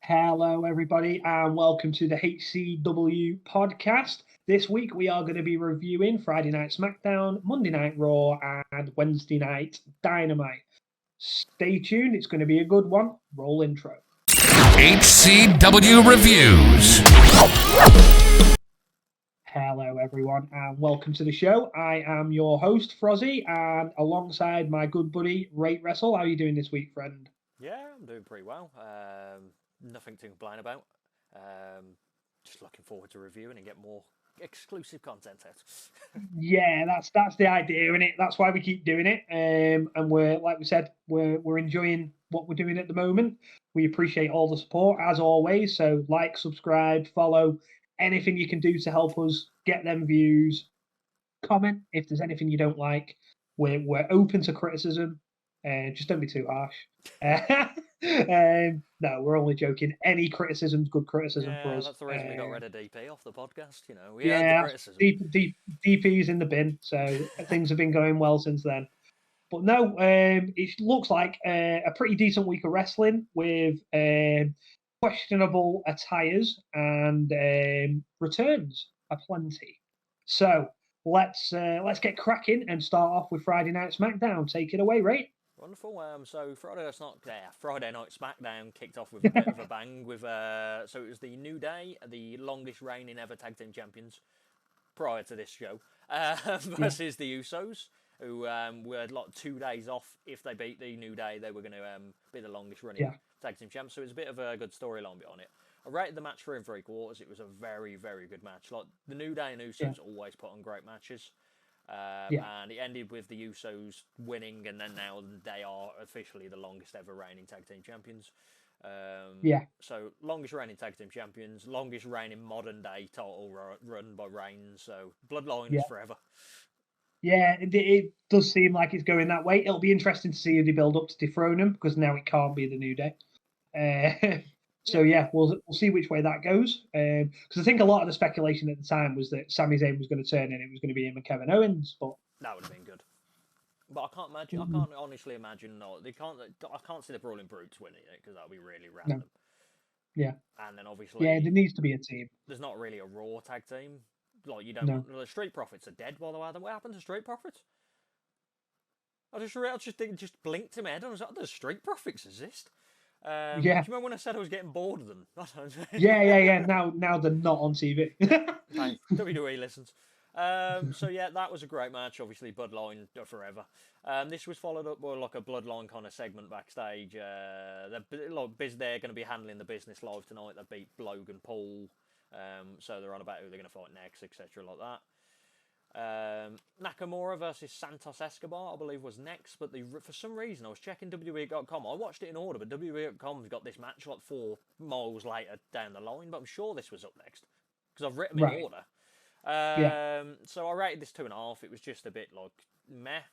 Hello, everybody, and welcome to the HCW Podcast. This week, we are going to be reviewing Friday Night Smackdown, Monday Night Raw, and Wednesday Night Dynamite. Stay tuned, it's going to be a good one. Roll intro. HCW Reviews. Hello, everyone, and welcome to the show. I am your host, Frozzy, and alongside my good buddy, Rate Wrestle. How are you doing this week, friend? Yeah, I'm doing pretty well. Nothing to complain about. Just looking forward to reviewing and get more exclusive content out. Yeah, that's the idea, isn't it? That's why we keep doing it. And we're, like we said, we're enjoying what we're doing at the moment. We appreciate all the support as always. So like, subscribe, follow, anything you can do to help us get them views. Comment if there's anything you don't like. We're open to criticism. Just don't be too harsh. No, we're only joking. Any criticism's good criticism for us. That's the reason we got rid of DP off the podcast. You know, we yeah, had the criticism. DP's in the bin, so things have been going well since then. But no, it looks like a pretty decent week of wrestling with questionable attires and returns aplenty. So let's get cracking and start off with Friday Night Smackdown. Take it away, Ray. Wonderful. So Friday Night Smackdown kicked off with a bit of a bang. With so it was the New Day, the longest reigning ever tag team champions prior to this show, versus the Usos, who were like 2 days off. If they beat the New Day, they were going to be the longest running tag team champs. So it was a bit of a good storyline behind it. I rated the match 3 3/4. It was a very, very good match. Like the New Day and Usos always put on great matches. And it ended with the Usos winning, and then now they are officially the longest ever reigning tag team champions. So longest reigning tag team champions, longest reigning modern day title run by Reigns. So Bloodline is forever. Yeah, it does seem like it's going that way. It'll be interesting to see if they build up to dethrone him, because now it can't be the New Day. So we'll see which way that goes. Because I think a lot of the speculation at the time was that Sami Zayn was going to turn and it was going to be him and Kevin Owens. But that would have been good. But I can't imagine. I can't honestly imagine. No, they can't. I can't see the Brawling Brutes winning it, because that would be really random. No. Yeah. And then obviously, there needs to be a team. There's not really a Raw tag team. Like you don't. No. The Street Profits are dead, by the way. What happened to Street Profits? I just blinked in my head and I was like, "Does Street Profits exist?" Do you remember when I said I was getting bored of them? yeah. Now they're not on TV. Thanks. WWE listens. That was a great match. Obviously, Bloodline forever. This was followed up by like a Bloodline kind of segment backstage. They're going to be handling the business live tonight. They beat Logan Paul. So they're on about who they're going to fight next, etc. like that. Nakamura versus Santos Escobar, I believe, was next, but for some reason I was checking WWE.com. I watched it in order, but WWE.com's got this match like 4 miles later down the line, but I'm sure this was up next because I've written them in order. So I rated this 2.5. It was just a bit like meh.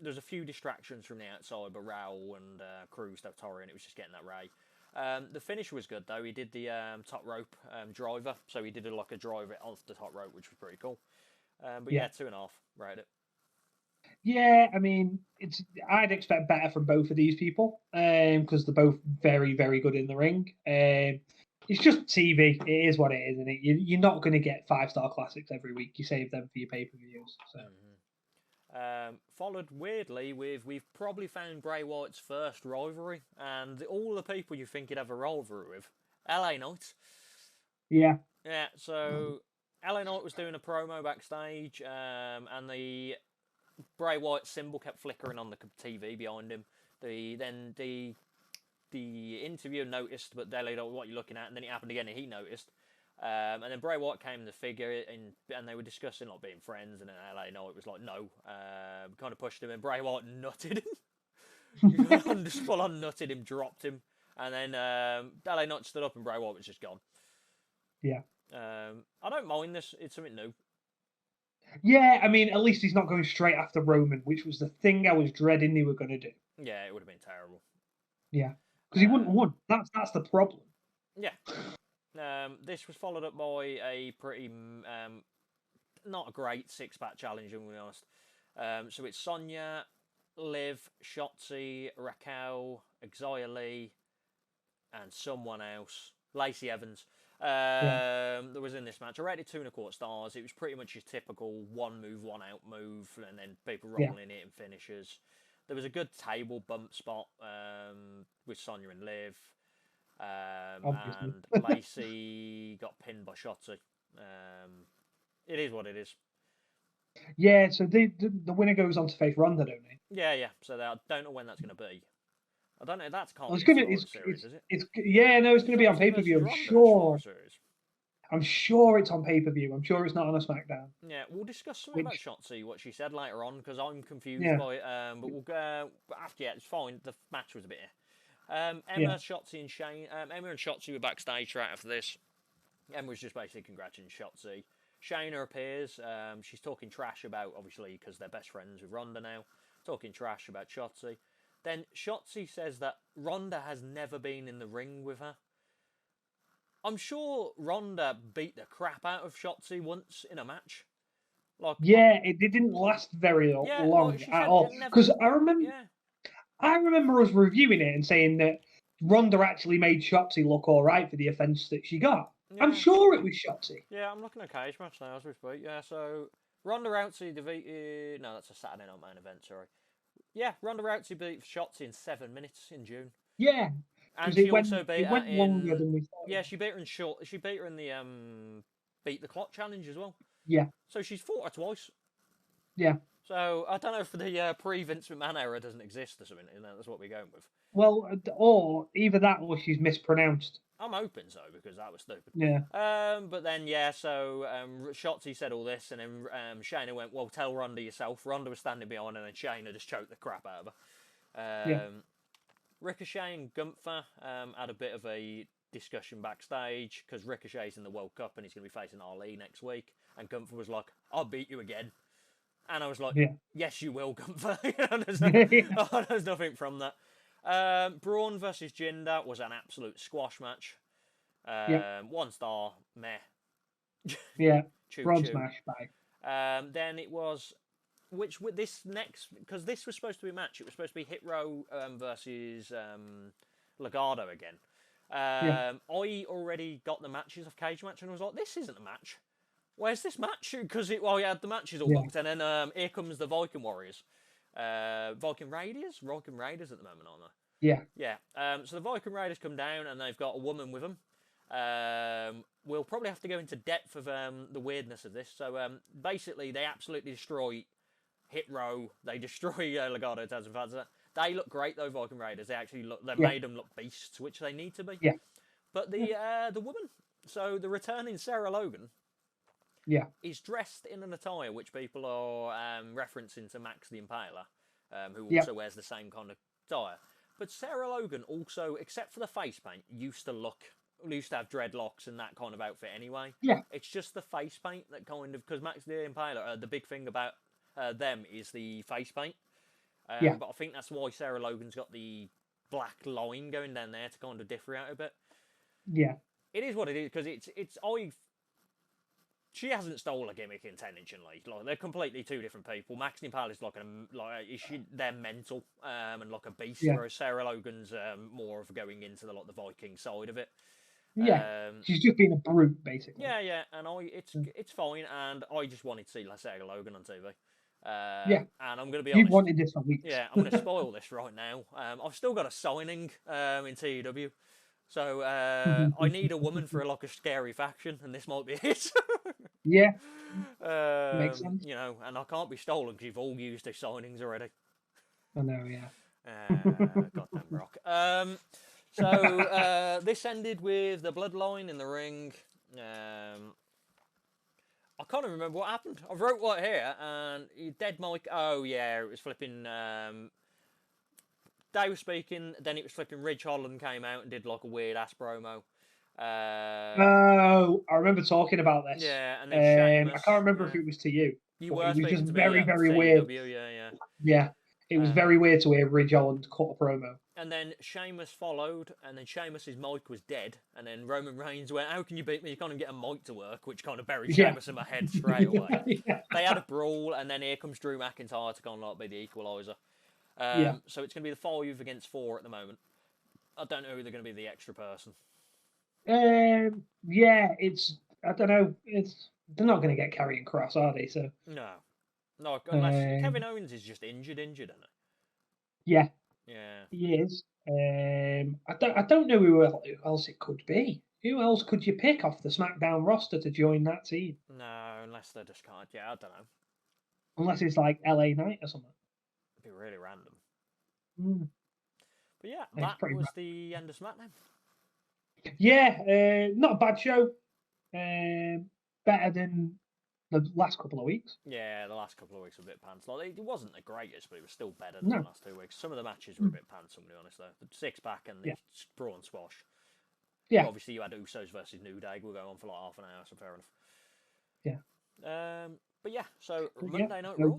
There's a few distractions from the outside, but Raul and Cruz del Toro, and it was just getting that Ray. The finish was good though. He did the top rope driver, so he did a driver off the top rope, which was pretty cool. 2.5, rate it. Yeah, I mean, I'd expect better from both of these people because they're both very, very good in the ring. It's just TV. It is what it is, isn't it? You're not going to get 5-star classics every week. You save them for your pay-per-views. So. Followed weirdly with, we've probably found Bray Wyatt's first rivalry, and all the people you think you'd have a rivalry with, LA Knight. Yeah. Yeah, so LA Knight was doing a promo backstage, and the Bray Wyatt symbol kept flickering on the TV behind him. The interviewer noticed, but they're like, "Oh, what are you looking at?" And then it happened again, and he noticed. And then Bray Wyatt came to figure, and they were discussing like being friends, and then LA Knight was like, "No," kind of pushed him, and Bray Wyatt nutted him. Just full on nutted him, dropped him, and then LA Knight stood up, and Bray Wyatt was just gone. Yeah. I don't mind this. It's something new. Yeah, I mean, at least he's not going straight after Roman, which was the thing I was dreading they were going to do. Yeah, it would have been terrible. Yeah, because he wouldn't have won. That's the problem. Yeah. This was followed up by a pretty not a great 6-pack challenge, I'm going to be honest. So it's Sonya, Liv, Shotzi, Raquel, Xia Li, and someone else, Lacey Evans, that was in this match. I rated 2.25 stars. It was pretty much your typical one move, one out move, and then people rolling it and finishes. There was a good table bump spot with Sonya and Liv. And Lacey got pinned by Shotzi. It is what it is. Yeah, so the winner goes on to face Ronda, don't they? Yeah. So I don't know when that's going to be. I don't know. That's can't It's be gonna, a series, is it? It's it's going to be on pay-per-view. I'm sure. I'm sure it's on pay-per-view. I'm sure it's not on a SmackDown. Yeah, we'll discuss something about Shotzi, what she said later on, because I'm confused by it. But we'll go after. Yeah, it's fine. The match was a bit. Emma, Shotzi, and Shane. Emma and Shotzi were backstage right after this. Emma was just basically congratulating Shotzi. Shayna appears. She's talking trash about, obviously, because they're best friends with Ronda now. Talking trash about Shotzi. Then Shotzi says that Ronda has never been in the ring with her. I'm sure Ronda beat the crap out of Shotzi once in a match. It didn't last very long at all. Because I remember us reviewing it and saying that Ronda actually made Shotzi look all right for the offense that she got. Yeah. I'm sure it was Shotzi. Yeah, I'm looking at Cage Match now as we speak. Yeah, so Ronda Rousey defeated... No, that's a Saturday night main event, sorry. Yeah, Ronda Rousey beat Shotzi in 7 minutes in June. Yeah. And she also beat her in... Yeah, she beat her in short. She beat her in the Beat the Clock challenge as well. Yeah. So she's fought her twice. Yeah. So I don't know if the pre-Vince McMahon era doesn't exist or something. That's what we're going with. Well, or either that or she's mispronounced. I'm hoping so, because that was stupid. Yeah. But then, so Shotzi said all this, and then Shayna went, well, tell Ronda yourself. Ronda was standing behind, and then Shayna just choked the crap out of her. Ricochet and Gunther had a bit of a discussion backstage, because Ricochet's in the World Cup, and he's going to be facing Ali next week. And Gunther was like, I'll beat you again. And I was like, yes, you will, Gunther. There's nothing from that. Braun versus Jinder was an absolute squash match. 1 star, meh. Braun smash, bye. Then it was, because this was supposed to be a match. It was supposed to be Hit Row versus Legado again. I already got the matches of Cage Match and I was like, this isn't a match. Where's this match? Because you had the matches all booked, and then here comes the Viking Warriors. Viking Raiders at the moment, aren't they? Yeah. So the Viking Raiders come down, and they've got a woman with them. We'll probably have to go into depth of the weirdness of this. So basically, they absolutely destroy Hit Row. They destroy Legado, Taz and Fazza. They look great though, Viking Raiders. They made them look beasts, which they need to be. Yeah. But the woman, so the returning Sarah Logan. Is dressed in an attire which people are referencing to Max the Impaler, who also wears the same kind of attire. But Sarah Logan also, except for the face paint, used to have dreadlocks and that kind of outfit anyway. Yeah. It's just the face paint that kind of, because Max the Impaler, the big thing about them is the face paint. But I think that's why Sarah Logan's got the black line going down there to kind of differ out a bit. Yeah. It is what it is, because she hasn't stole a gimmick intentionally. Like, they're completely two different people. Max the Impaler's they're mental and like a beast, whereas Sarah Logan's more of going into the Viking side of it. She's just being a brute, basically. And it's fine, and I just wanted to see Sarah Logan on TV. And I'm going to be honest. You've wanted this for weeks. I'm going to spoil this right now. I've still got a signing in TEW. So I need a woman for a scary faction, and this might be it. Makes sense. And I can't be stolen because you've all used their signings already. I know, Goddamn Brock. So this ended with the Bloodline in the ring. I can't even remember what happened. I wrote right here, and dead Mike. Oh yeah, it was flipping. They were speaking, then it was flipping. Ridge Holland came out and did a weird ass promo. I remember talking about this. Yeah, and then I can't remember if it was to you. You were it was just to very, me, very weird. Yeah. It was very weird to hear Ridge Holland cut a promo. And then Sheamus followed, and then Sheamus's mic was dead, and then Roman Reigns went, "How can you beat me? You can't even get a mic to work," which kind of buried Sheamus in my head straight away. They had a brawl, and then here comes Drew McIntyre to kind of be the equaliser. So it's going to be the 5 against 4 at the moment. I don't know who they're going to be the extra person. Yeah, I don't know. They're not going to get Karrion Kross, are they? So No, unless Kevin Owens is just injured, isn't he? Yeah, Yeah. he is. I don't know who else it could be. Who else could you pick off the SmackDown roster to join that team? No, unless they just can't. Yeah, I don't know. Unless it's like LA Knight or something. It'd be really random. Mm. But yeah, that was the end of SmackDown. Yeah, not a bad show. Better than the last couple of weeks. Yeah, the last couple of weeks were a bit pants. Like, it wasn't the greatest, but it was still better than the last 2 weeks. Some of the matches were a bit pants, to be honest, though. The six-pack and the brawn squash. Yeah. But obviously, you had Usos versus New Day. We'll go on for like half an hour, so fair enough. Yeah. But yeah, so Monday Night Raw.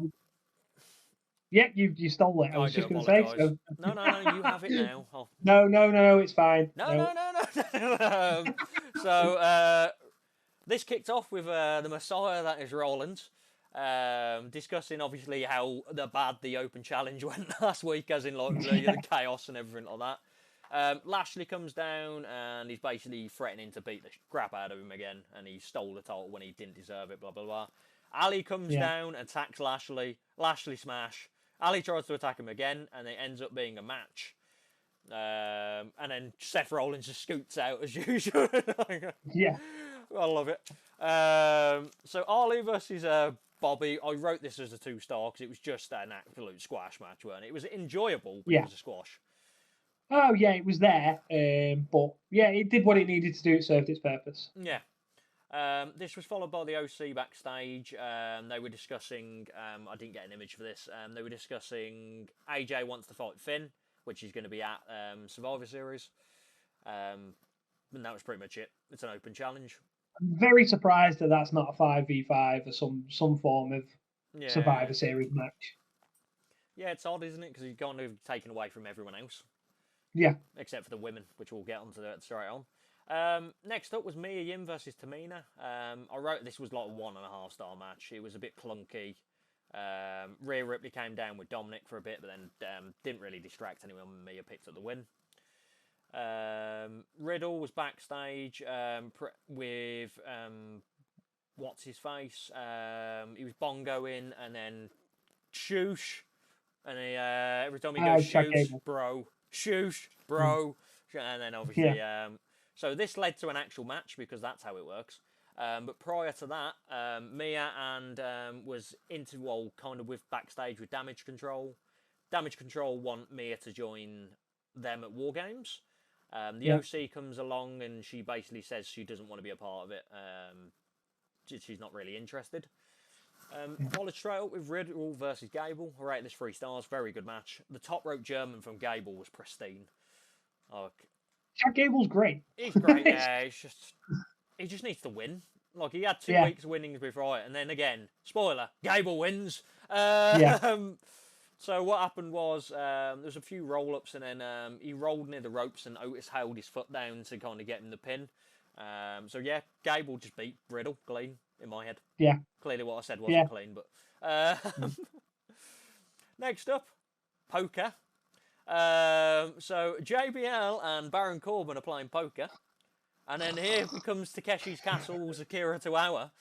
Yeah, you stole it. I was just going to say. So. No, you have it now. Oh. No, it's fine. No. So this kicked off with the Messiah, that is Rollins, discussing obviously how bad the Open Challenge went last week, as in like the chaos and everything like that. Lashley comes down and he's basically threatening to beat the crap out of him again, and he stole the title when he didn't deserve it, blah, blah, blah. Ali comes down, attacks Lashley. Lashley smash. Ali tries to attack him again, and it ends up being a match. And then Seth Rollins just scoots out as usual. Yeah. I love it. So Ali versus Bobby. I wrote this as a 2-star because it was just an absolute squash match, wasn't it? It was enjoyable, but it was a squash. Oh, yeah, it was there. But, yeah, it did what it needed to do. It served its purpose. Yeah. This was followed by the OC backstage. They were discussing, I didn't get an image for this, they were discussing AJ wants to fight Finn, which is going to be at Survivor Series. And that was pretty much it. It's an open challenge. I'm very surprised that that's not a 5v5 or some form of Survivor Series match. Yeah, it's odd, isn't it? Because he's kind of taken away from everyone else. Yeah. Except for the women, which we'll get onto that straight on. Next up was Mia Yim versus Tamina. I wrote this was like a 1.5-star match. It was a bit clunky. Rhea Ripley came down with Dominic for a bit, but then didn't really distract anyone when Mia picked up the win. Riddle was backstage with what's his face? He was bongoing and then shoosh. And every time he goes shoosh, bro. And then obviously... So this led to an actual match because that's how it works. But prior to that, Mia and was kind of with backstage with Damage Control. Damage Control want Mia to join them at War Games. The OC comes along and she basically says she doesn't want to be a part of it. She's not really interested. Followed straight up with Riddle versus Gable. I rate this 3 stars. Very good match. The top rope German from Gable was pristine. Chad Gable's great. He's great, yeah. He just needs to win. Like, he had 2 weeks winnings before it, and then again, spoiler, Gable wins. So what happened was, there was a few roll-ups, and then he rolled near the ropes, and Otis held his foot down to kind of get him the pin. So yeah, Gable just beat Riddle clean, in my head. Yeah. Clearly what I said wasn't clean, but... Next up, poker. So JBL and Baron Corbin are playing poker, and then here comes Takeshi's Castle's Akira Tozawa,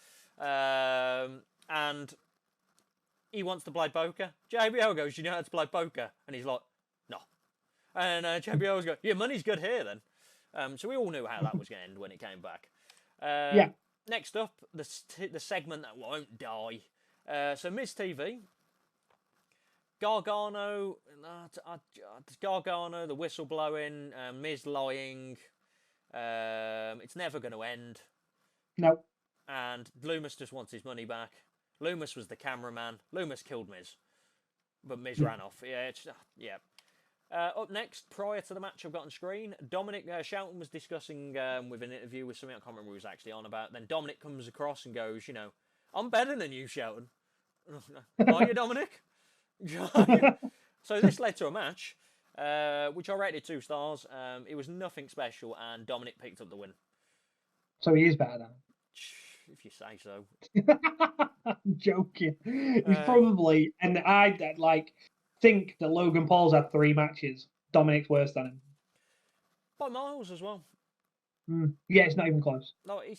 and he wants to play poker. JBL goes, "You know how to play poker?" And he's like, "No." And JBL goes, "Your money's good here then." So we all knew how that was going to end when it came back. Next up, the segment that won't die. So Miz TV. Gargano, the whistle blowing, Miz lying. It's never going to end. No. And Loomis just wants his money back. Loomis was the cameraman. Loomis killed Miz, but Miz ran off. Up next, prior to the match I've got on screen, Dominic Shelton was discussing with an interview with something I can't remember who he was actually on about. Then Dominic comes across and goes, "I'm better than you, Shelton." Are you, Dominic? So this led to a match, which I rated 2 stars. It was nothing special, and Dominic picked up the win. So he is better than him. If you say so. I'm joking. He's probably, and I think that Logan Paul's had 3 matches. Dominic's worse than him. By miles as well. Yeah, it's not even close. No, he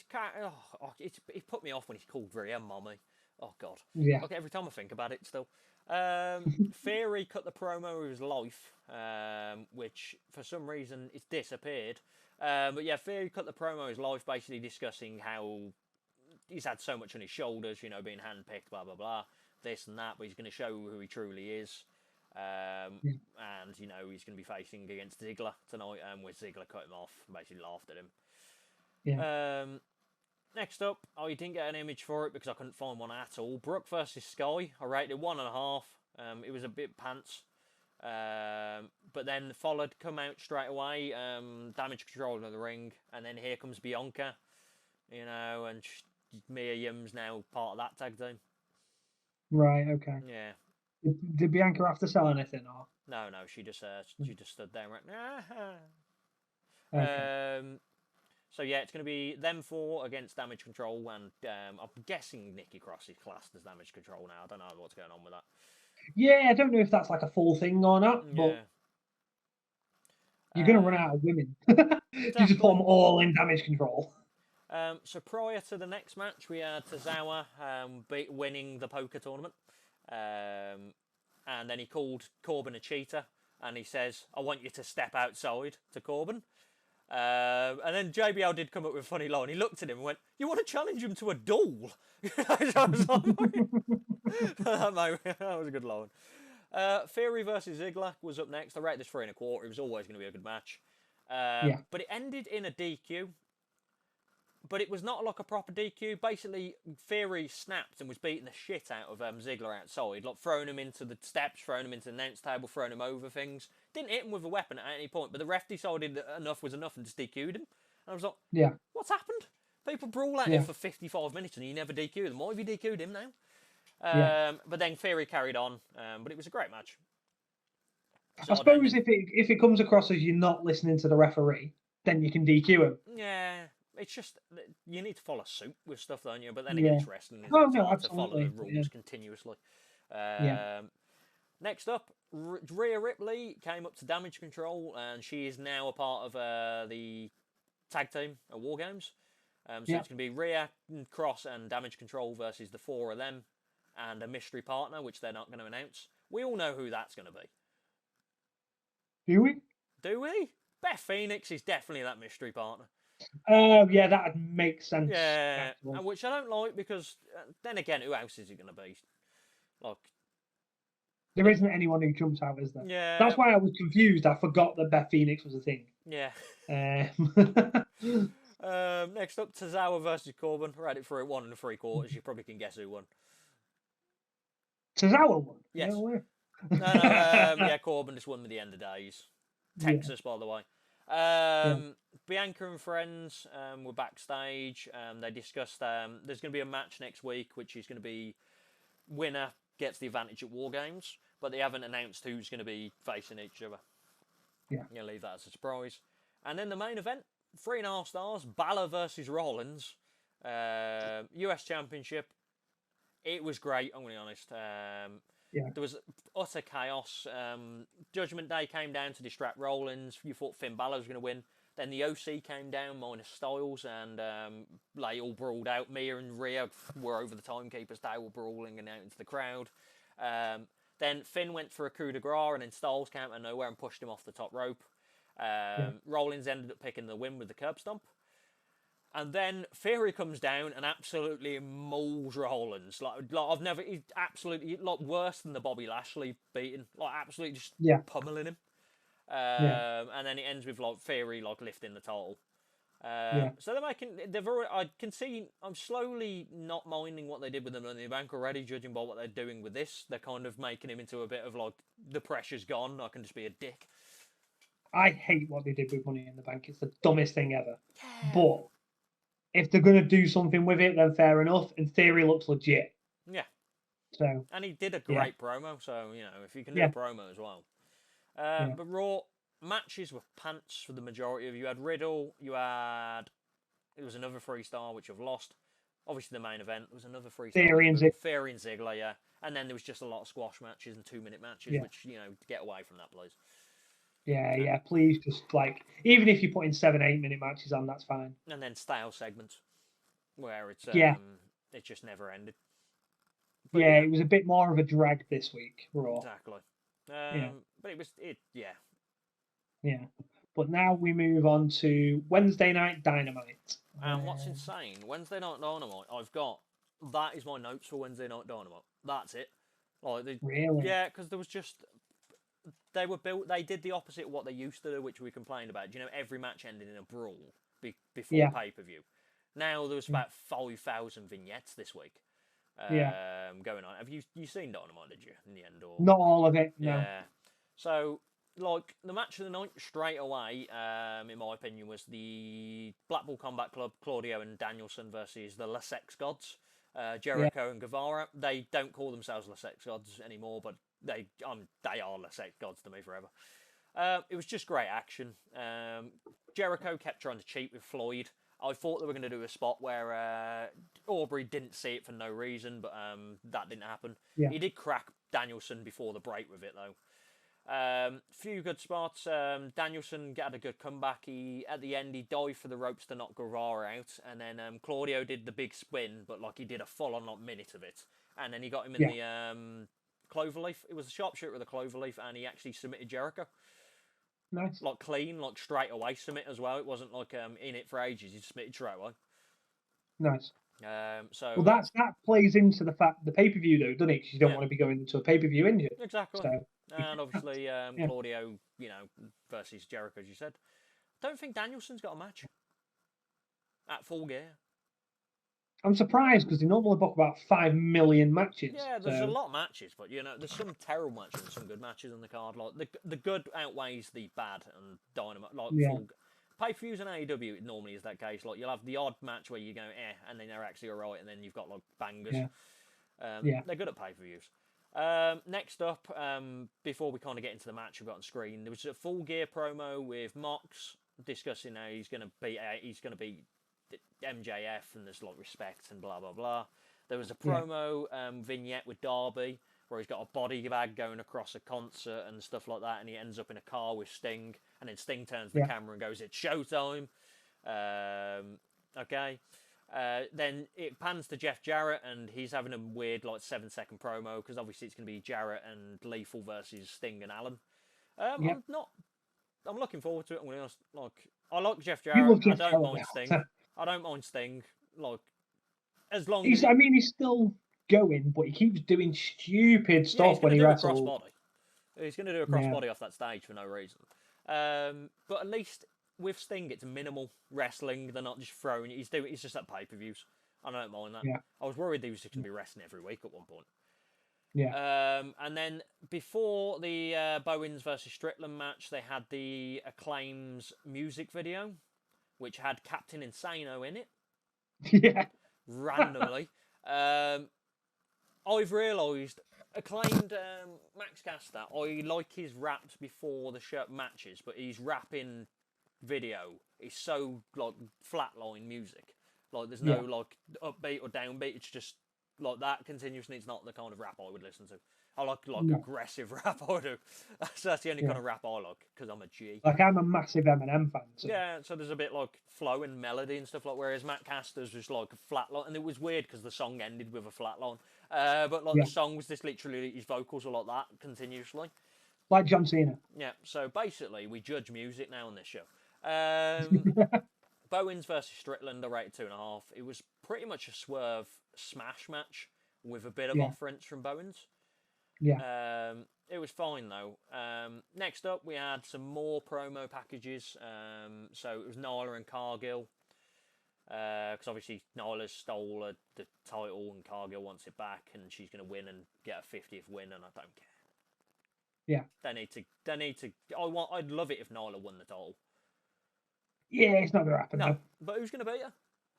put me off when he's called Rhea Mommy. Oh, God. Yeah. Okay, every time I think about it still. Theory cut the promo of his life, which for some reason it's disappeared. But yeah, Theory cut the promo of his life, basically discussing how he's had so much on his shoulders, being handpicked, blah, blah, blah, this and that, but he's going to show who he truly is. And, he's going to be facing against Ziggler tonight, where Ziggler cut him off and basically laughed at him. Yeah. Next up, you didn't get an image for it because I couldn't find one at all. Brooke versus Sky, I rated 1.5. It was a bit pants. But then come out straight away, damage control in the ring, and then here comes Bianca, and Mia Yim's now part of that tag team. Right, okay. Yeah. Did Bianca have to sell anything, or? No, she just stood there and went, Okay. So yeah, it's going to be them four against Damage Control, and I'm guessing Nikki Cross is classed as Damage Control now. I don't know what's going on with that. Yeah, I don't know if that's like a full thing or not, but you're going to run out of women. You just put them all in Damage Control. So prior to the next match, we had Tozawa winning the poker tournament. And then he called Corbin a cheater, and he says, "I want you to step outside," to Corbin. And then JBL did come up with a funny line. He looked at him and went, "You want to challenge him to a duel?" That was a good line. Theory versus Ziggler was up next. I rated this 3.25. It was always going to be a good match. But it ended in a DQ. But it was not like a proper DQ. Basically, Theory snapped and was beating the shit out of Ziggler outside. Like, throwing him into the steps, throwing him into the announce table, throwing him over things. Didn't hit him with a weapon at any point, but the ref decided that enough was enough and just DQ'd him. And I was like, what's happened? People brawl at him for 55 minutes and you never DQ them. Why have you DQ'd him now? But then Theory carried on, but it was a great match. I suppose if it comes across as you're not listening to the referee, then you can DQ him. Yeah. It's just, you need to follow suit with stuff, don't you? But then again, it's wrestling. It's hard to follow the rules continuously. Next up, Rhea Ripley came up to Damage Control, and she is now a part of the tag team at War Games. So it's going to be Rhea, Cross, and Damage Control versus the four of them, and a mystery partner, which they're not going to announce. We all know who that's going to be. Do we? Do we? Beth Phoenix is definitely that mystery partner. Yeah, that makes sense. Yeah, which I don't like because then again, who else is it going to be? Like, there isn't anyone who jumps out, is there? Yeah. That's why I was confused. I forgot that Beth Phoenix was a thing. Yeah. Next up, Tozawa versus Corbin. Read it through at 1 3/4. You probably can guess who won. Tozawa won? Yes. No, yeah, Corbin just won with the end of days. Texas, by the way. Bianca and friends were backstage. They discussed there's going to be a match next week, which is going to be winner gets the advantage at War Games, but they haven't announced who's going to be facing each other. Yeah. I'm going to leave that as a surprise. And then the main event, 3.5 stars, Balor versus Rollins, US Championship. It was great, I'm going to be honest. There was utter chaos. Judgment Day came down to distract Rollins. You thought Finn Balor was going to win. Then the OC came down, minus Styles, and they all brawled out. Mia and Rhea were over the timekeeper's table, brawling and out into the crowd. Then Finn went for a coup de grace, and then Styles came out of nowhere and pushed him off the top rope. Rollins ended up picking the win with the curb stomp. And then Theory comes down and absolutely mauls Rollins. He's absolutely worse than the Bobby Lashley beating. Absolutely just pummeling him. And then it ends with Theory lifting the title. So they're making. I can see. I'm slowly not minding what they did with them in the bank already, judging by what they're doing with this. They're kind of making him into a bit of the pressure's gone. I can just be a dick. I hate what they did with Money in the Bank. It's the dumbest thing ever. But if they're going to do something with it, then fair enough. And Theory looks legit. Yeah. So. And he did a great promo. So if you can do a promo as well. But Raw matches were pants for the majority of you. Had Riddle, it was another 3-star, which I've lost. Obviously, the main event was another 3-star. Theory and Ziggler, yeah. And then there was just a lot of squash matches and 2-minute matches, which, get away from that, please. Yeah. Please, just like, even if you're putting 7-8 minute matches on, that's fine. And then stale segments where it's it just never ended. But yeah, it was a bit more of a drag this week, Raw. Exactly. Yeah. But it was yeah. Yeah. But now we move on to Wednesday Night Dynamite. And what's insane, Wednesday Night Dynamite, that is my notes for Wednesday Night Dynamite. That's it. Like Really? Yeah, because there was just they did the opposite of what they used to do, which we complained about. You know, every match ended in a brawl before pay-per-view. Now there was about 5,000 vignettes this week going on. Have you seen Dynamite, did you, in the end? Or not all of it, no. Yeah. So, like, the match of the night straight away, in my opinion, was the Blackpool Combat Club, Claudio and Danielson versus the Les Sex Gods, Jericho and Guevara. They don't call themselves Les Sex Gods anymore, but they are Les Sex Gods to me forever. It was just great action. Jericho kept trying to cheat with Floyd. I thought they were going to do a spot where Aubrey didn't see it for no reason, but that didn't happen. Yeah. He did crack Danielson before the break with it, though. Few good spots. Danielson had a good comeback. At the end, he dived for the ropes to knock Guevara out, and then Claudio did the big spin, but like he did a full-on minute of it, and then he got him in the cloverleaf. It was a sharpshooter with a cloverleaf, and he actually submitted Jericho. Nice. Like clean, like straight away submit as well. It wasn't like in it for ages. He submitted straight away. Nice. So well, that plays into the pay-per-view though, doesn't it? Because you don't want to be going into a pay-per-view injured. Exactly. So, and obviously Claudio, versus Jericho, as you said. Don't think Danielson's got a match at Full Gear. I'm surprised because they normally book about 5 million matches. Yeah, there's a lot of matches, but there's some terrible matches and some good matches on the card. Like the good outweighs the bad and Dynamite. Like full pay-per-views in AEW, it normally is that case. Like you'll have the odd match where you go and then they're actually alright, and then you've got like bangers. They're good at pay-per-views. Next up, before we kind of get into the match we've got on screen, there was a Full Gear promo with Mox discussing how he's going to be MJF and there's a lot of respect and blah blah blah. There was a promo vignette with Darby where he's got a body bag going across a concert and stuff like that, and he ends up in a car with Sting, and then Sting turns the camera and goes, "It's showtime." Okay. Then it pans to Jeff Jarrett, and he's having a weird 7-second promo because obviously it's going to be Jarrett and Lethal versus Sting and Allen. I'm looking forward to it. I'm going to be honest. I like Jeff Jarrett. I don't mind Sting. I don't mind Sting. As long as he's still going, but he keeps doing stupid stuff when he wrestles. He's going to do a crossbody off that stage for no reason. But at least with Sting, it's minimal wrestling. They're not just throwing it. He's just at pay-per-views. I don't mind that. I was worried he was just going to be wrestling every week at one point. And then before the Bowens versus Strickland match, they had the Acclaim's music video, which had Captain Insano in it. Yeah. Randomly. I've realised, acclaimed Max Caster, I like his raps before the matches, but his rapping video is so flatline music. There's no upbeat or downbeat. It's just like that continuously. It's not the kind of rap I would listen to. I like aggressive rap. I do. So that's the only kind of rap I like because I'm a G. I'm a massive Eminem fan. So. Yeah, so there's a bit flow and melody and stuff whereas Matt Caster's just a flat line, and it was weird because the song ended with a flat line. But the song was just literally his vocals are like that continuously. Like John Cena. Yeah. So basically, we judge music now on this show. Bowens versus Strickland, I rated 2.5. It was pretty much a swerve smash match with a bit of offense from Bowens. Yeah. It was fine though. Next up, we had some more promo packages. So it was Nyla and Cargill. Because obviously Nyla stole the title and Cargill wants it back, and she's going to win and get a 50th win, and I don't care. Yeah. They need to. I'd love it if Nyla won the title. Yeah, it's not going to happen. No, but who's going to beat her?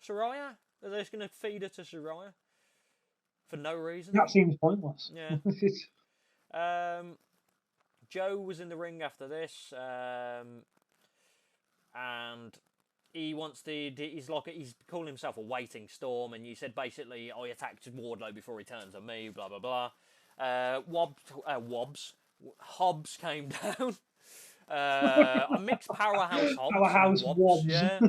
Saraya? Are they just going to feed her to Saraya? For no reason? That seems pointless. Yeah. Joe was in the ring after this, and he wants to. He's calling himself a waiting storm, and you said basically, I attacked Wardlow before he turns on me. Blah blah blah. Hobbs came down. I mixed Powerhouse Hobbs Powerhouse and Wobbs. Yeah.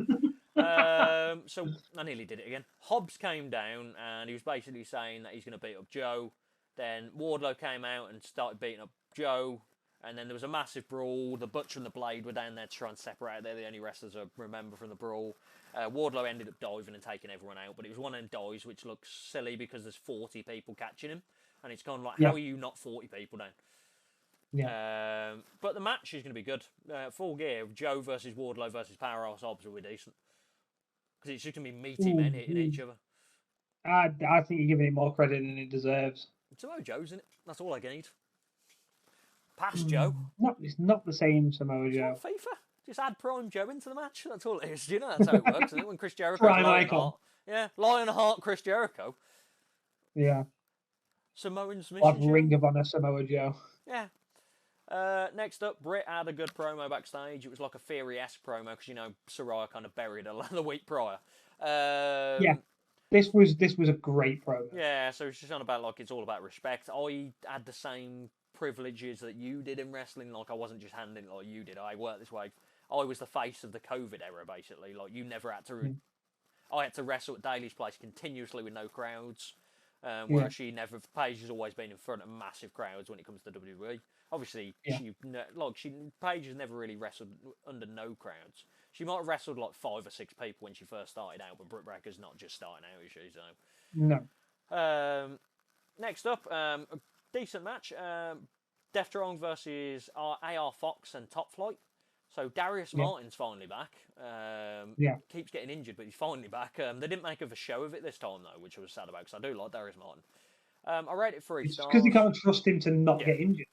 So I nearly did it again. Hobbs came down and he was basically saying that he's going to beat up Joe. Then Wardlow came out and started beating up Joe. And then there was a massive brawl. The Butcher and the Blade were down there to try and separate. They're the only wrestlers I remember from the brawl. Wardlow ended up diving and taking everyone out. But it was one of them dives which looks silly because there's 40 people catching him. And it's kind of like, how are you not 40 people down? Yeah. But the match is going to be good. Full Gear, Joe versus Wardlow versus Powerhouse Hobbs will be decent. Because it's just going to be meaty men hitting each other. I think you're giving it more credit than it deserves. Samoa Joe's in it. That's all I need. Past Joe. It's not the same Samoa Joe. FIFA. Just add Prime Joe into the match. That's all it is. Do you know that's how it works? Isn't it? When Chris Jericho, Lionheart, Chris Jericho. Yeah. Samoans Like Ring of Honor Samoa Joe. Yeah. Next up, Britt had a good promo backstage. It was like a Theory-esque promo because Saraya kind of buried her the week prior. This was a great promo. Yeah, so it's just on about it's all about respect. I had the same privileges that you did in wrestling. I wasn't just handling it like you did. I worked this way. I was the face of the COVID era, basically. You never had to. I had to wrestle at Daly's place continuously with no crowds. Whereas Paige has always been in front of massive crowds when it comes to WWE. Obviously, Paige has never really wrestled under no crowds. She might have wrestled 5 or 6 people when she first started out, but Britt Baker's not just starting out, is she? So no. Next up, a decent match. Death Strong versus AR Fox and Top Flight. So Darius Martin's finally back. Keeps getting injured, but he's finally back. They didn't make a show of it this time, though, which I was sad about, because I do like Darius Martin. I rate it 3 stars. Because you can't trust him to not get injured.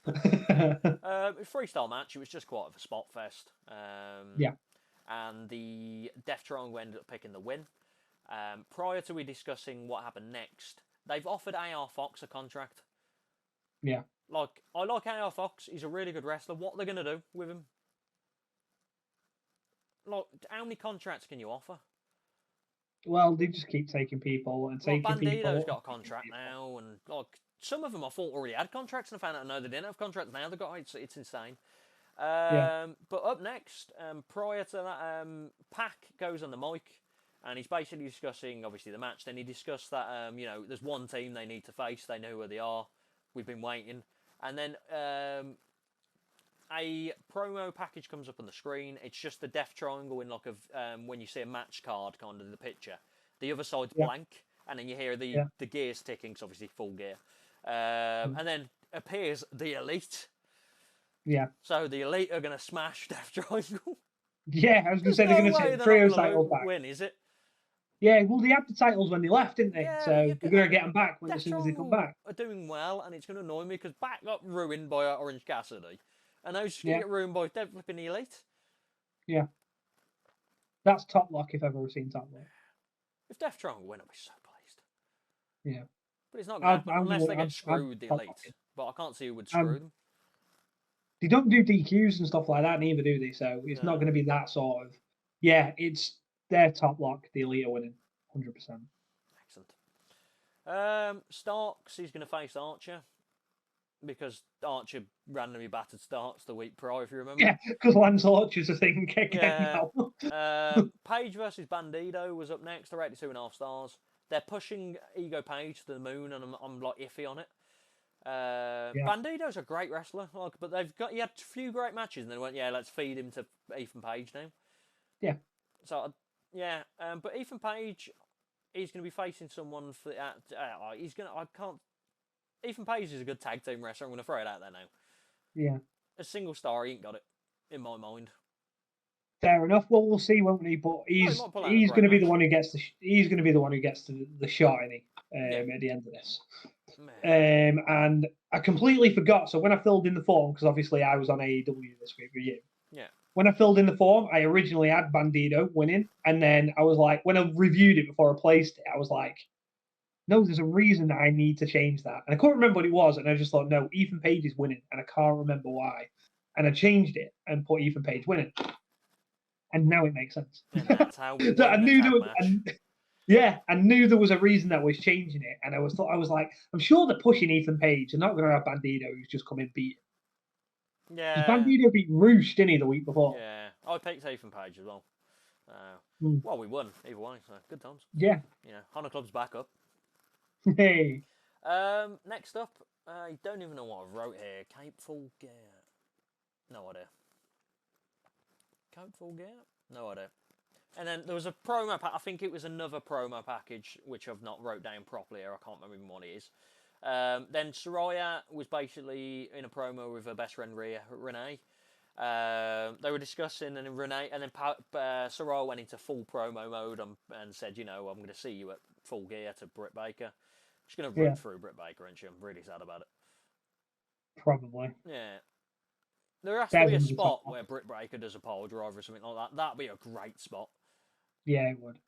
It was a 3-star match. It was just quite a spot fest. And the Death Triangle ended up picking the win. Prior to we discussing what happened next, they've offered AR Fox a contract. Yeah. I like AR Fox. He's a really good wrestler. What are they going to do with him? How many contracts can you offer? Well, they just keep taking people and taking people. Bandito's got a contract now, and some of them I thought already had contracts, and I found out no, they didn't have contracts now. They got it's insane. But up next, prior to that, Pac goes on the mic, and he's basically discussing obviously the match. Then he discussed that there's one team they need to face. They know where they are. We've been waiting, and then a promo package comes up on the screen. It's just the Death Triangle in when you see a match card kind of the picture. The other side's blank, and then you hear the gears ticking, so obviously full gear. And then appears the Elite. Yeah. So the Elite are going to smash Death Triangle. Yeah, I was going to say they're going to take the trio title back. Win, is it? Yeah, well, they had the titles when they left, didn't they? Yeah, so they're going to get them back as soon as they come back. Are doing well, and it's going to annoy me because Back got ruined by Orange Cassidy. And now she's going to get ruined by Death flipping the Elite. Yeah. That's Top Lock if I've ever seen Top Lock. If Death Triangle win, I'll be so pleased. Yeah. But it's not going to happen unless they get screwed, the Elite. But I can't see who would screw them. They don't do DQs and stuff like that, neither do they? So it's not going to be that sort of... Yeah, it's their Top Lock. The Elite are winning. 100%. Excellent. Starks, he's going to face Archer. Because Archer randomly battered Starks the week prior, if you remember. Yeah, because Lance Archer's a thing again now. Page versus Bandito was up next. I rated 2.5 stars. They're pushing Ego Page to the moon, and I'm iffy on it. Bandito's a great wrestler, but he had a few great matches, and they went, let's feed him to Ethan Page now. Yeah. So, but Ethan Page, he's going to be facing someone for Ethan Page is a good tag team wrestler. I'm going to throw it out there now. Yeah. A single star, he ain't got it, in my mind. Fair enough. Well, we'll see, won't we? But he's going to be the one who gets the shot at the end of this. And I completely forgot. So when I filled in the form, because obviously I was on AEW this week with you. Yeah. When I filled in the form, I originally had Bandito winning, and then I was like, when I reviewed it before I placed it, I was like, no, there's a reason that I need to change that. And I couldn't remember what it was, and I just thought, no, Ethan Page is winning, and I can't remember why. And I changed it and put Ethan Page winning. And now it makes sense. And that's how we I knew there was a reason that was changing it, and I was like, I'm sure they're pushing Ethan Page. They're not going to have Bandito who's just come in beat. Because Yeah. Bandito beat Roosh, didn't he, the week before? Yeah. I picked Ethan Page as well. Well, we won either way, so good times. Yeah. Yeah. Honor Club's back up. Hey. Next up, I don't even know what I wrote here. Cape Full Gear. No idea. Cape Full Gear? No idea. And then there was a promo pack. I think it was another promo package, which I've not wrote down properly, or I can't remember what it is. Then Soraya was basically in a promo with her best friend Renee. They were discussing, and then Renee, and then Soraya went into full promo mode and said, you know, I'm going to see you at Full Gear to Britt Baker. She's going to run through Britt Baker, isn't she? I'm really sad about it. Probably. Yeah. There has to be a spot where Britt Baker does a pole drive or something like that. That'd be a great spot. Yeah, it would.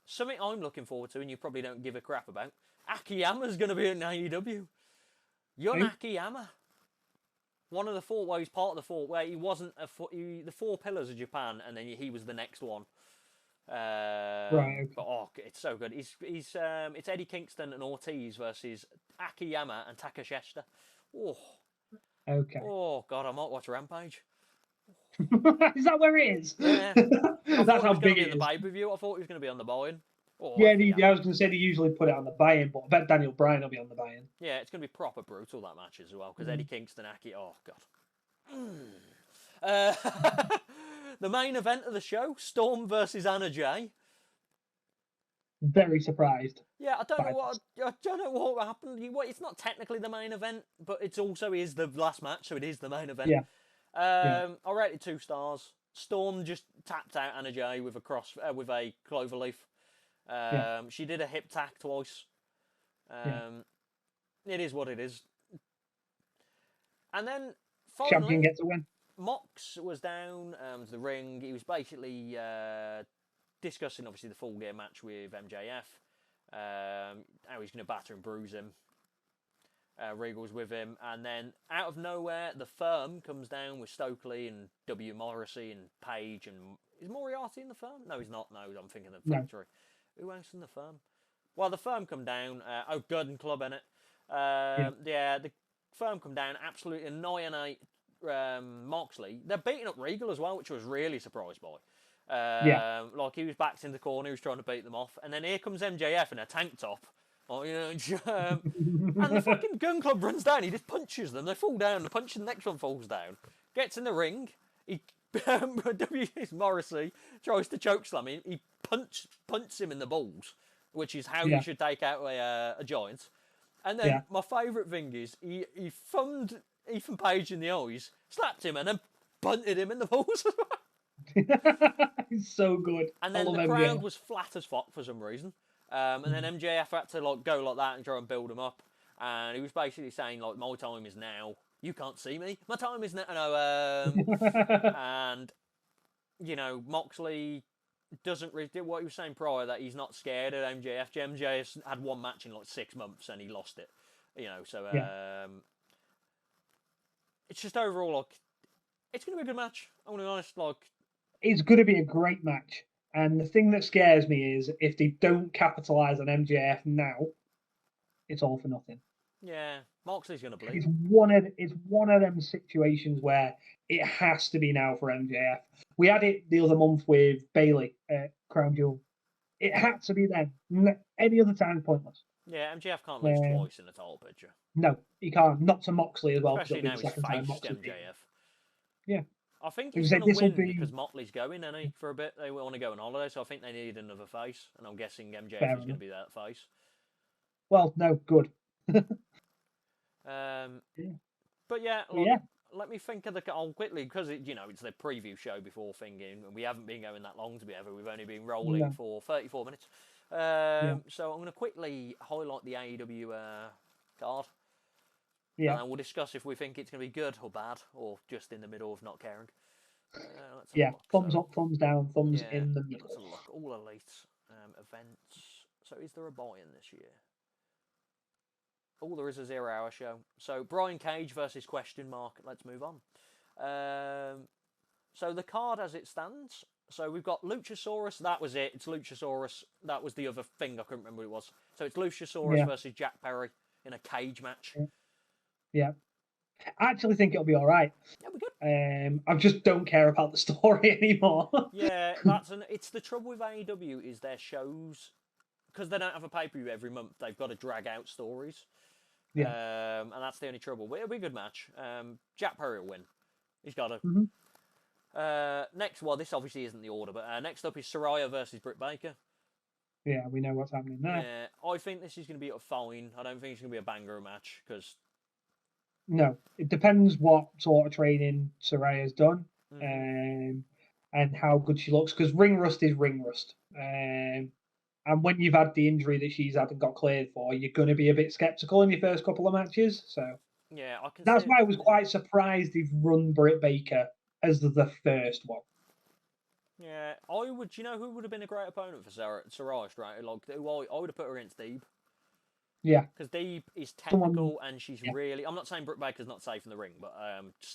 Something I'm looking forward to, and you probably don't give a crap about. Akiyama's going to be in AEW. Young Akiyama. One of the four, well, he's part of the four, where he wasn't the four pillars of Japan, and then he was the next one. Right. Okay. But it's so good. It's Eddie Kingston and Ortiz versus Akiyama and Takashita. Oh. Okay. Oh God, I might watch Rampage. Is that where it is? Yeah. That's how big it is. On the pay-per-view. I thought he was going to be on the buy-in. Oh, yeah, I was going to say they usually put it on the buy-in, but I bet Daniel Bryan will be on the buy-in. Yeah, it's going to be proper brutal, that match as well, because Eddie Kingston, oh God. The main event of the show, Storm versus Anna Jay. Very surprised. Yeah, I don't know what happened. It's not technically the main event, but it also is the last match, so it is the main event. Yeah. I rated 2 stars. Storm just tapped out Anna Jay with a clover leaf. She did a hip tack twice. It is what it is. And then finally, champion gets a win. Mox was down to the ring. He was basically discussing, obviously, the Full Gear match with MJF. How he's going to batter and bruise him. Regal's with him. And then, out of nowhere, the Firm comes down with Stokely and W. Morrissey and Page. And is Moriarty in the Firm? No, he's not. No, I'm thinking of the Factory. Who else in the Firm? Well, the Firm come down. Garden Club in it. The Firm come down, absolutely annihilate Moxley. They're beating up Regal as well, which I was really surprised by. Like, he was backed in the corner, he was trying to beat them off. And then here comes MJF in a tank top. And the fucking Gun Club runs down, he just punches them. They fall down, the punch, and the next one falls down. Gets in the ring. W. Morrissey tries to chokeslam him. He punches him in the balls, which is how you should take out a giant. And then my favourite thing is he thumbed Ethan Page in the eyes, slapped him, and then bunted him in the balls as well. He's so good. And then the crowd was flat as fuck for some reason. And then MJF had to go like that and try and build him up. And he was basically saying, like, my time is now. You can't see me. My time is now. And, you know, Moxley doesn't really do what he was saying prior, that he's not scared of MJF. MJF had one match in like 6 months and he lost it. You know, so it's just overall, like, it's going to be a good match. I'm going to be honest, like, it's going to be a great match. And the thing that scares me is if they don't capitalise on MJF now, it's all for nothing. Yeah, Moxley's going to bleed. It's one of them situations where it has to be now for MJF. We had it the other month with Bailey at Crown Jewel. It had to be then. Any other time, pointless. Yeah, MJF can't lose twice in the title picture. No, he can't. Not to Moxley as well. Especially now he's faced MJF. Yeah. I think he's going to win because Motley's going, isn't he, for a bit? They want to go on holiday, so I think they need another face. And I'm guessing MJF is going to be that face. Well, no, good. But let me think of the... I'll quickly, because it's the preview show before thinking, and we haven't been going that long, to be ever. We've only been rolling for 34 minutes. So I'm going to quickly highlight the AEW card. Yeah. And we'll discuss if we think it's going to be good or bad, or just in the middle of not caring. Thumbs up, thumbs down, thumbs in the middle. Let's have a look. All elite events. So is there a buy-in this year? There is a 0-hour show. So Brian Cage versus question mark. Let's move on. So the card as it stands. So we've got Luchasaurus. That was it. It's Luchasaurus. That was the other thing. I couldn't remember what it was. So it's Luchasaurus versus Jack Perry in a cage match. Yeah. I actually think it'll be all right. Yeah, we good. I just don't care about the story anymore. Yeah, it's the trouble with AEW is their shows, because they don't have a pay-per-view every month. They've got to drag out stories. Yeah. And that's the only trouble. But it'll be a good match. Jack Perry will win. He's got to. Next, well, this obviously isn't the order, but next up is Saraya versus Britt Baker. Yeah, we know what's happening there. Yeah, I think this is going to be a fine. I don't think it's going to be a banger match because. No, it depends what sort of training Saraya's done and how good she looks. Because ring rust is ring rust. And when you've had the injury that she's had and got cleared for, you're going to be a bit skeptical in your first couple of matches. So yeah, I can. That's why I was quite surprised they've run Britt Baker as the first one. Yeah, I would. You know who would have been a great opponent for Saraya Straight? Like, I would have put her against Deeb. Yeah, because Deeb is technical and she's really. I'm not saying Britt Baker's not safe in the ring, but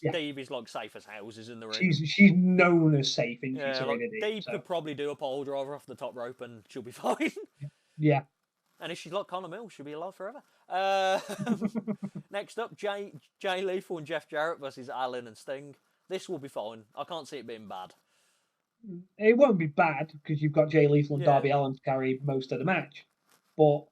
Deeb is like safe as houses in the ring. She's known as safe in Deeb could probably do a pole driver off the top rope and she'll be fine. Yeah. And if she's like Connor Mills, she'll be alive forever. Next up, Jay Lethal and Jeff Jarrett versus Allen and Sting. This will be fine. I can't see it being bad. It won't be bad because you've got Jay Lethal and Darby Allin to carry most of the match. But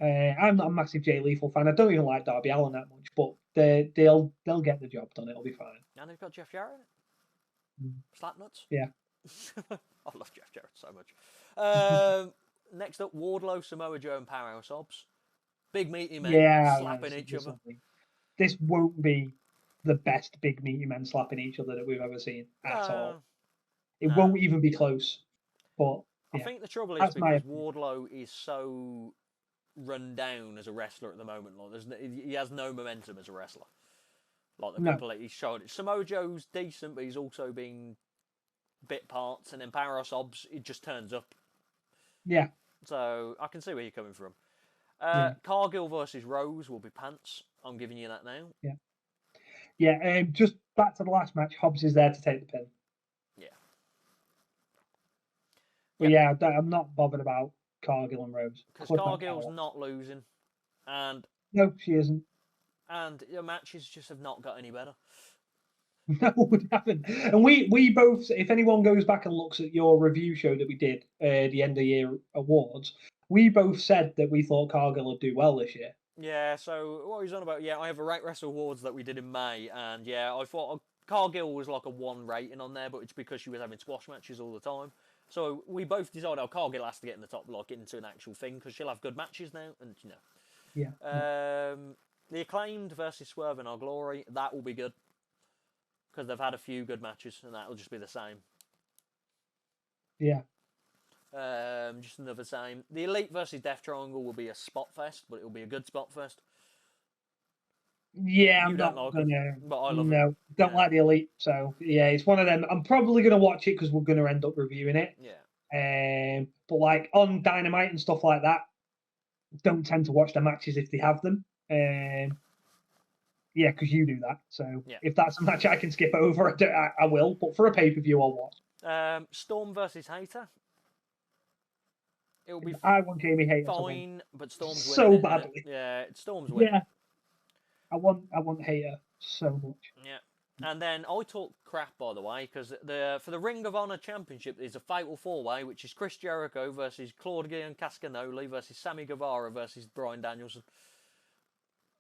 I'm not a massive Jay Lethal fan. I don't even like Darby Allin that much, but they'll get the job done. It'll be fine. And they've got Jeff Jarrett. Slap nuts. Yeah. I love Jeff Jarrett so much. Next up, Wardlow, Samoa Joe, and Powerhouse Hobbs. Big meaty men slapping each other. This won't be the best big meaty men slapping each other that we've ever seen at all. It won't even be close. But I think the trouble is because Wardlow is so run down as a wrestler at the moment. Like, he has no momentum as a wrestler. Like the people that he's showed it. Samoa Joe's decent, but he's also been bit parts, and then Powerhouse Hobbs, it just turns up. Yeah. So I can see where you're coming from. Cargill versus Rose will be pants. I'm giving you that now. Yeah. Yeah. Just back to the last match. Hobbs is there to take the pin. Yeah. But I'm not bothered about Cargill and Rose. Because Cargill's not losing, and no, she isn't. And the matches just have not got any better. No, we haven't. And we both, if anyone goes back and looks at your review show that we did, the end of year awards, we both said that we thought Cargill would do well this year. Yeah, so what he's on about, I have a Rate Wrestle Awards that we did in May, and I thought Cargill was like a 1 rating on there, but it's because she was having squash matches all the time. So we both decided, Cargill has to get in the top, like, into an actual thing, because she'll have good matches now, and, Yeah. The Acclaimed versus Swerve in Our Glory, that will be good. Because they've had a few good matches, and that'll just be the same. Yeah. Just another same. The Elite versus Death Triangle will be a spot fest, but it'll be a good spot fest. Yeah, I'm not gonna. But I love it. Don't like the Elite, so it's one of them. I'm probably gonna watch it because we're gonna end up reviewing it. Yeah. But like on Dynamite and stuff like that, don't tend to watch the matches if they have them. Yeah, because you do that. So if that's a match I can skip over, I will. But for a pay-per-view, I'll watch. Storm versus Hater. It'll be. I want Jamie Hater fine, but Storm's so winning, badly. Yeah, Storm's winning. Yeah. I want Hater so much. Yeah. And then I talk crap, by the way, because for the Ring of Honor Championship, there's a fatal 4-way, which is Chris Jericho versus Claudio Cascanoli versus Sammy Guevara versus Bryan Danielson.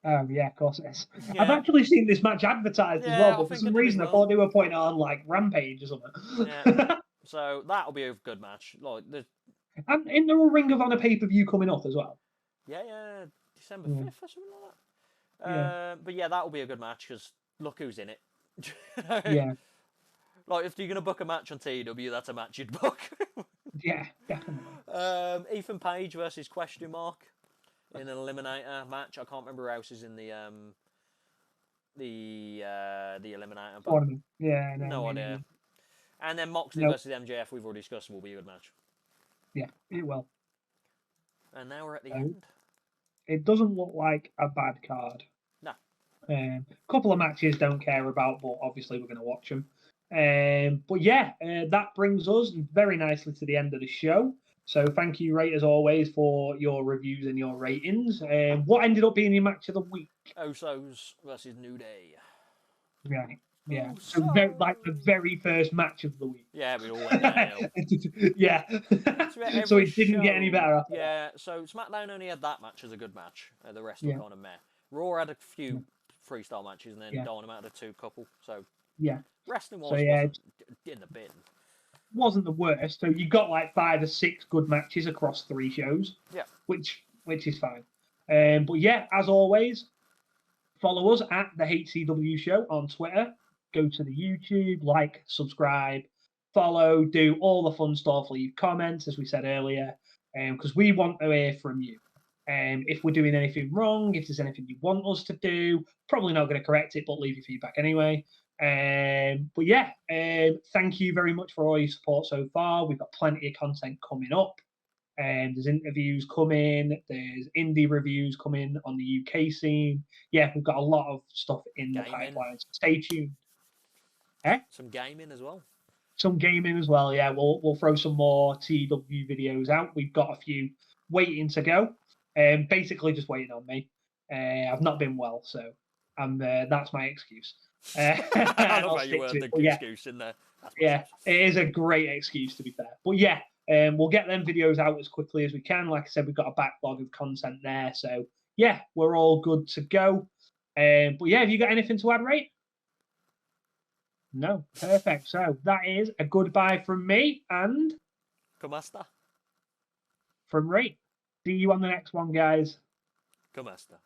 Yeah, of course it is. Yeah. I've actually seen this match advertised as well, but for some reason I thought they were putting it on like Rampage or something. Yeah. So that'll be a good match. And isn't there a Ring of Honor pay-per-view coming up as well? Yeah, December 5th or something like that. But that'll be a good match because look who's in it. Yeah. Like if you're gonna book a match on TW, that's a match you'd book. Yeah, definitely. Ethan Page versus Question Mark. In an eliminator match, I can't remember who else is in the eliminator. But yeah, no idea. And then Moxley versus MJF, we've already discussed, will be a good match. Yeah, it will. And now we're at the end. It doesn't look like a bad card. No. A couple of matches don't care about, but obviously we're going to watch them. But that brings us very nicely to the end of the show. So thank you, Rate, as always, for your reviews and your ratings. What ended up being your match of the week? Usos versus New Day. Right. Yeah. So Usos. like the very first match of the week. Yeah, we all went downhill. Yeah. So So every it didn't get any show- better after that. Yeah, so SmackDown only had that match as a good match. The rest were Yeah. kind of meh. Raw had a few freestyle matches, and then Yeah. Dynamite had a 2 couple. So Yeah. wrestling So wise yeah, wasn't in the bin. wasn't the worst. So you got like 5 or 6 good matches across 3 shows. Yeah. Which is fine. But yeah, as always, follow us at the HCW Show on Twitter. Go to the YouTube, like, subscribe, follow, do all the fun stuff, leave comments, as we said earlier, because we want to hear from you. If we're doing anything wrong, if there's anything you want us to do, probably not going to correct it, but leave your feedback anyway. But yeah, thank you very much for all your support so far. We've got plenty of content coming up. There's interviews coming, there's indie reviews coming on the UK scene. Yeah, we've got a lot of stuff in the pipeline. So stay tuned. Some gaming as well. Some gaming as well. Yeah, we'll throw some more TW videos out. We've got a few waiting to go. Basically just waiting on me. I've not been well, so that's my excuse. I love how you word the excuse in there. Yeah, it is a great excuse, to be fair. But yeah, we'll get them videos out as quickly as we can. Like I said, we've got a backlog of content there. So yeah, we're all good to go. But yeah, have you got anything to add, Ray? No, perfect. So that is a goodbye from me and Comasta. from Ray. See you on the next one, guys. Comasta.